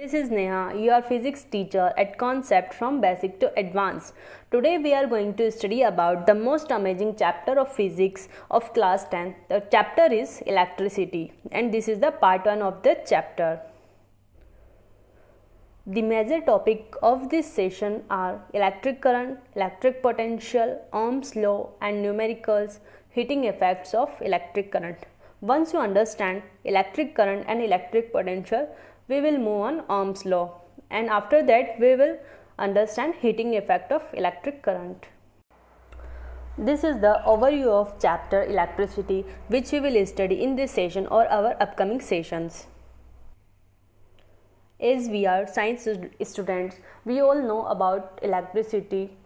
This is Neha, your physics teacher at Concept from Basic to Advanced. Today we are going to study about the most amazing chapter of physics of class 10. The chapter is electricity and this is the part 1 of the chapter. The major topic of this session are electric current, electric potential, Ohm's law and numericals, heating effects of electric current. Once you understand electric current and electric potential, we will move on Ohm's law, and after that we will understand heating effect of electric current. This is the overview of chapter electricity, which we will study in this session or our upcoming sessions. As we are science students, we all know about electricity.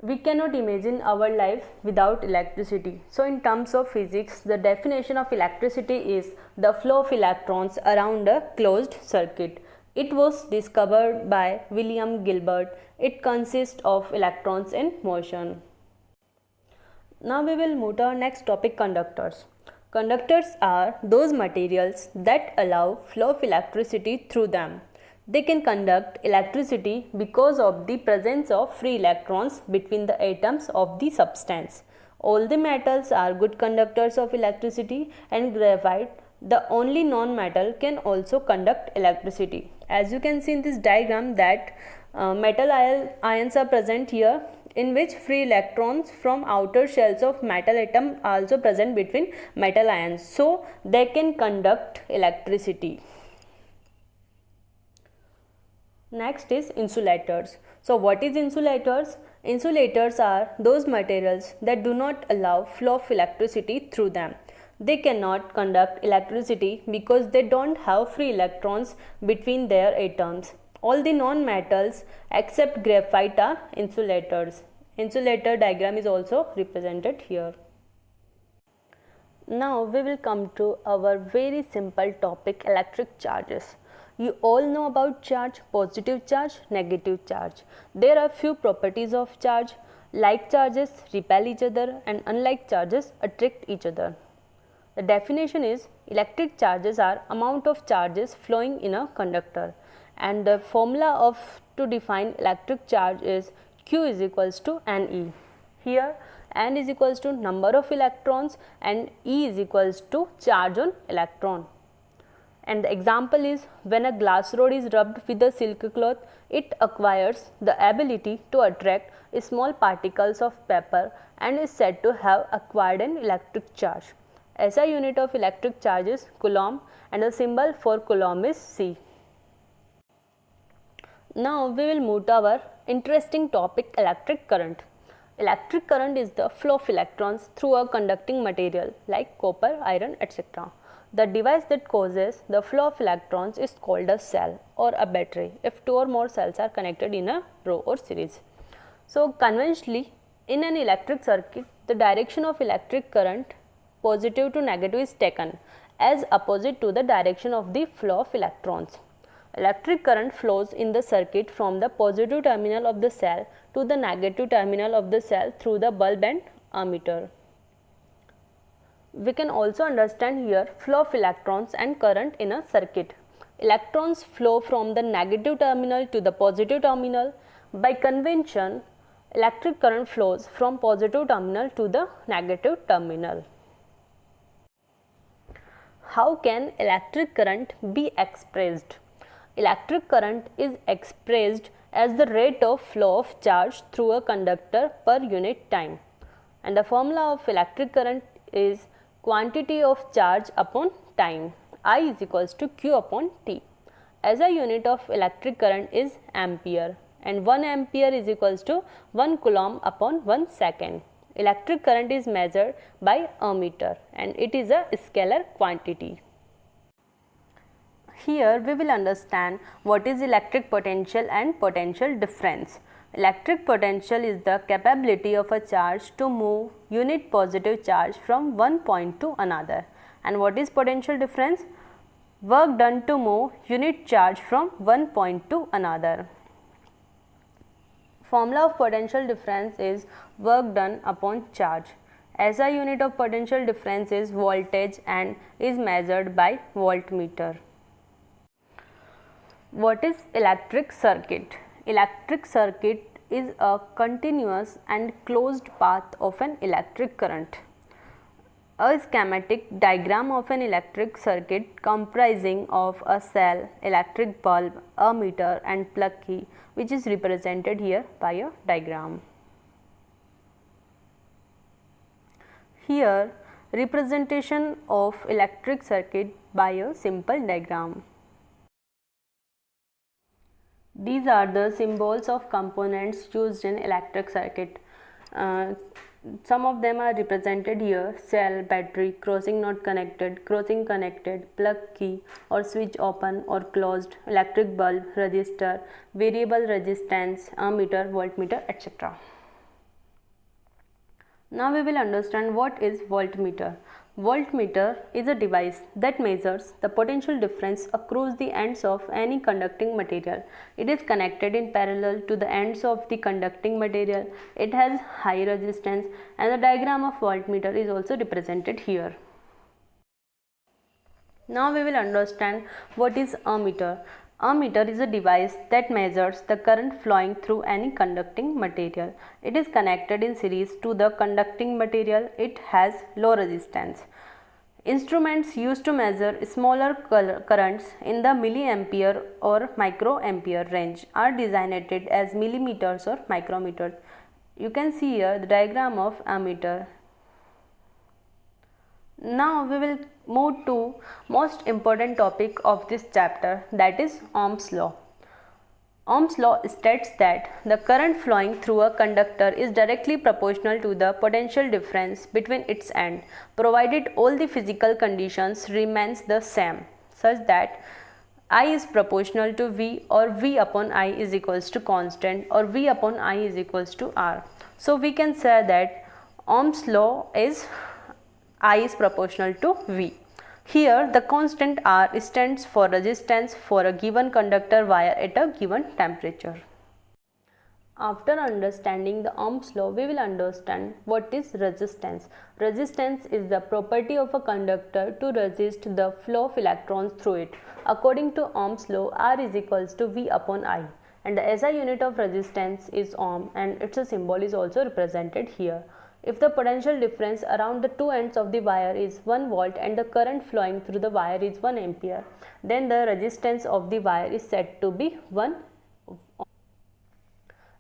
We cannot imagine our life without electricity. So in terms of physics, the definition of electricity is the flow of electrons around a closed circuit. It was discovered by William Gilbert. It consists of electrons in motion. Now we will move to our next topic, conductors. Conductors are those materials that allow flow of electricity through them. They can conduct electricity because of the presence of free electrons between the atoms of the substance. All the metals are good conductors of electricity, and graphite, the only non-metal, can also conduct electricity. As you can see in this diagram that metal ions are present here, in which free electrons from outer shells of metal atom are also present between metal ions, so they can conduct electricity. Next is insulators. So what is insulators? Insulators are those materials that do not allow flow of electricity through them. They cannot conduct electricity because they don't have free electrons between their atoms. All the non-metals except graphite are insulators. Insulator diagram is also represented here. Now we will come to our very simple topic, electric charges. You all know about charge, positive charge, negative charge. There are few properties of charge. Like charges repel each other and unlike charges attract each other. The definition is electric charges are amount of charges flowing in a conductor, and the formula to define electric charge is Q is equals to Ne. Here N is equals to number of electrons and E is equals to charge on electron. And the example is when a glass rod is rubbed with a silk cloth, it acquires the ability to attract small particles of paper and is said to have acquired an electric charge. SI unit of electric charge is coulomb and the symbol for coulomb is C. Now we will move to our interesting topic, electric current. Electric current is the flow of electrons through a conducting material like copper, iron, etc. The device that causes the flow of electrons is called a cell or a battery if two or more cells are connected in a row or series. So conventionally, in an electric circuit, the direction of electric current, positive to negative, is taken as opposite to the direction of the flow of electrons. Electric current flows in the circuit from the positive terminal of the cell to the negative terminal of the cell through the bulb and ammeter. We can also understand here flow of electrons and current in a circuit. Electrons flow from the negative terminal to the positive terminal. By convention, electric current flows from positive terminal to the negative terminal. How can electric current be expressed? Electric current is expressed as the rate of flow of charge through a conductor per unit time, and the formula of electric current is quantity of charge upon time. I is equals to Q upon T. As a unit of electric current is ampere, and 1 ampere is equals to 1 coulomb upon 1 second. Electric current is measured by ammeter and it is a scalar quantity. Here we will understand what is electric potential and potential difference. Electric potential is the capability of a charge to move unit positive charge from one point to another. And what is potential difference? Work done to move unit charge from one point to another. Formula of potential difference is work done upon charge. SI unit of potential difference is voltage and is measured by voltmeter. What is electric circuit? Electric circuit is a continuous and closed path of an electric current. A schematic diagram of an electric circuit comprising of a cell, electric bulb, a meter and plug key, which is represented here by a diagram. Here, representation of electric circuit by a simple diagram. These are the symbols of components used in electric circuit. Some of them are represented here: cell, battery, crossing not connected, crossing connected, plug key or switch open or closed, electric bulb, resistor, variable resistance, ammeter, voltmeter, etc. Now we will understand what is voltmeter. Voltmeter is a device that measures the potential difference across the ends of any conducting material. It is connected in parallel to the ends of the conducting material. It has high resistance, and the diagram of voltmeter is also represented here. Now we will understand what is ammeter. Ammeter is a device that measures the current flowing through any conducting material. It is connected in series to the conducting material. It has low resistance. Instruments used to measure smaller currents in the milliampere or microampere range are designated as millimeters or micrometers. You can see here the diagram of ammeter. Now we will move to most important topic of this chapter, that is Ohm's law. Ohm's law states that the current flowing through a conductor is directly proportional to the potential difference between its ends, provided all the physical conditions remains the same, such that I is proportional to V, or V upon I is equals to constant, or V upon I is equals to R. So we can say that Ohm's law is I is proportional to V. Here the constant R stands for resistance for a given conductor wire at a given temperature. After understanding the Ohm's law, we will understand what is resistance. Resistance is the property of a conductor to resist the flow of electrons through it. According to Ohm's law, R is equals to V upon I, and the SI unit of resistance is ohm, and its symbol is also represented here. If the potential difference around the two ends of the wire is 1 volt and the current flowing through the wire is 1 ampere, then the resistance of the wire is said to be 1 ohm.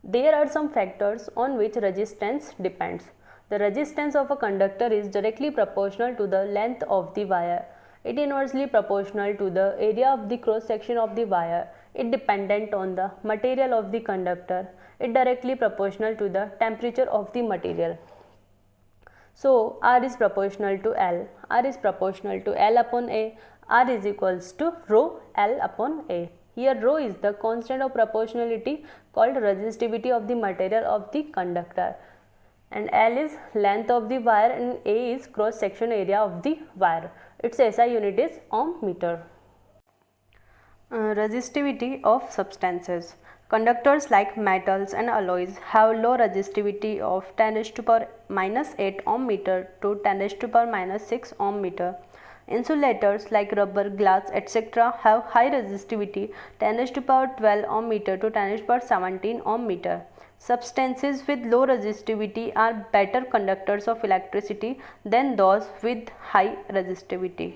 There are some factors on which resistance depends. The resistance of a conductor is directly proportional to the length of the wire. It inversely proportional to the area of the cross section of the wire. It dependent on the material of the conductor. It directly proportional to the temperature of the material. So R is proportional to L. R is proportional to L upon A. R is equals to rho L upon A. Here rho is the constant of proportionality called resistivity of the material of the conductor, and L is length of the wire, and A is cross section area of the wire. Its SI unit is ohm meter. Resistivity of substances. Conductors like metals and alloys have low resistivity of 10 raised to power minus 8 ohm meter to 10 raised to power minus 6 ohm meter. Insulators like rubber, glass, etc. have high resistivity 10 raised to power 12 ohm meter to 10 raised to power 17 ohm meter. Substances with low resistivity are better conductors of electricity than those with high resistivity.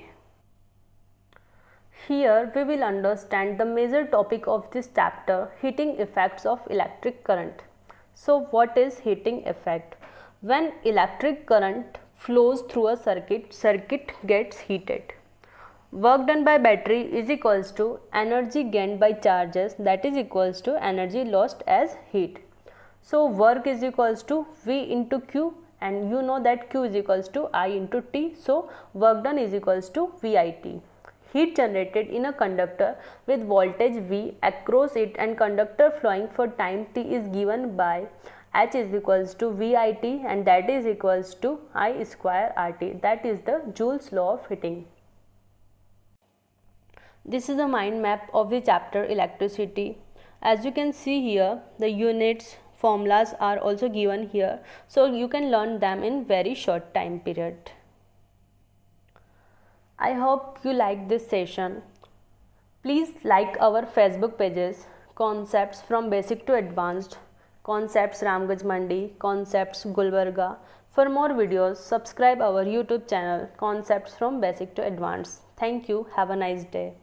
Here we will understand the major topic of this chapter, heating effects of electric current. So what is heating effect? When electric current flows through a circuit gets heated. Work done by battery is equals to energy gained by charges, that is equals to energy lost as heat. So work is equals to V into Q, and you know that Q is equals to I into T. So work done is equals to VIT. Heat generated in a conductor with voltage V across it and conductor flowing for time T is given by H is equals to VIT, and that is equals to I square RT. That is the Joule's law of heating. This is a mind map of the chapter electricity. As you can see here, the units, formulas are also given here, so you can learn them in very short time period. I hope you like this session. Please like our Facebook pages, Concepts from Basic to Advanced, Concepts Ramgaj Mandi, Concepts Gulbarga. For more videos, subscribe our YouTube channel, Concepts from Basic to Advanced. Thank you. Have a nice day.